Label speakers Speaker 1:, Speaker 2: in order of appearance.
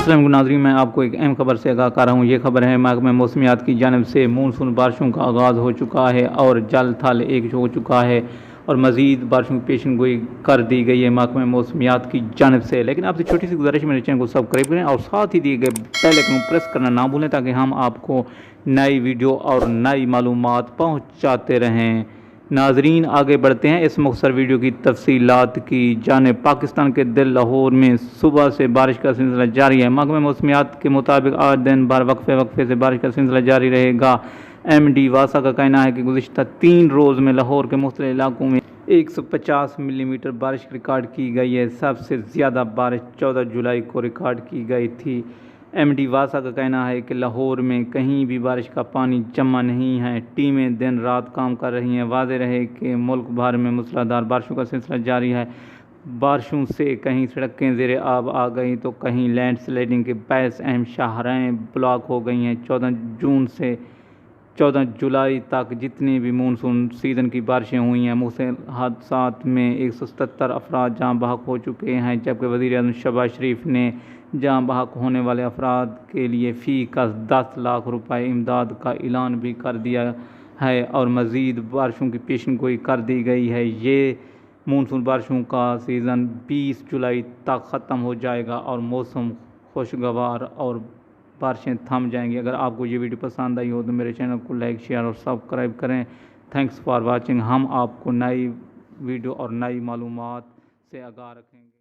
Speaker 1: السلام علیکم ناظرین، میں آپ کو ایک اہم خبر سے آگاہ کر رہا ہوں۔ یہ خبر ہے محکمہ موسمیات کی جانب سے مونسون بارشوں کا آغاز ہو چکا ہے اور جل تھل ایک ہو چکا ہے اور مزید بارشوں کی پیشن گوئی کر دی گئی ہے محکمہ موسمیات کی جانب سے۔ لیکن آپ سے چھوٹی سی گزارش ہے، میرے چینل کو سبسکرائب کریں اور ساتھ ہی دیے گئے بیل آئکن کو پریس کرنا نہ بھولیں تاکہ ہم آپ کو نئی ویڈیو اور نئی معلومات پہنچاتے رہیں۔ ناظرین آگے بڑھتے ہیں اس مختصر ویڈیو کی تفصیلات کی جانب۔ پاکستان کے دل لاہور میں صبح سے بارش کا سلسلہ جاری ہے۔ محکمہ موسمیات کے مطابق آج دن بھر وقفے سے بارش کا سلسلہ جاری رہے گا۔ ایم ڈی واسا کا کہنا ہے کہ گزشتہ 3 روز میں لاہور کے مختلف علاقوں میں 150 ملی میٹر بارش ریکارڈ کی گئی ہے۔ سب سے زیادہ بارش 14 جولائی کو ریکارڈ کی گئی تھی۔ ایم ڈی واسا کا کہنا ہے کہ لاہور میں کہیں بھی بارش کا پانی جمع نہیں ہے۔ ٹیمیں دن رات کام کر رہی ہیں۔ واضح رہے کہ ملک بھر میں موسلا دھار بارشوں کا سلسلہ جاری ہے۔ بارشوں سے کہیں سڑکیں زیر آب آ گئیں تو کہیں لینڈ سلائڈنگ کے باعث اہم شاہراہیں بلاک ہو گئی ہیں۔ 14 جون سے 14 جولائی تک جتنی بھی مونسون سیزن کی بارشیں ہوئی ہیں، مختلف حادثات میں 177 افراد جاں بحق ہو چکے ہیں، جبکہ وزیر اعظم شہباز شریف نے جاں بحق ہونے والے افراد کے لیے فی کس 10 لاکھ روپے امداد کا اعلان بھی کر دیا ہے اور مزید بارشوں کی پیشن گوئی کر دی گئی ہے۔ یہ مونسون بارشوں کا سیزن 20 جولائی تک ختم ہو جائے گا اور موسم خوشگوار اور بارشیں تھم جائیں گی۔ اگر آپ کو یہ ویڈیو پسند آئی ہو تو میرے چینل کو لائک، شیئر اور سبسکرائب کریں۔ Thanks for watching. ہم آپ کو نئی ویڈیو اور نئی معلومات سے آگاہ رکھیں گے۔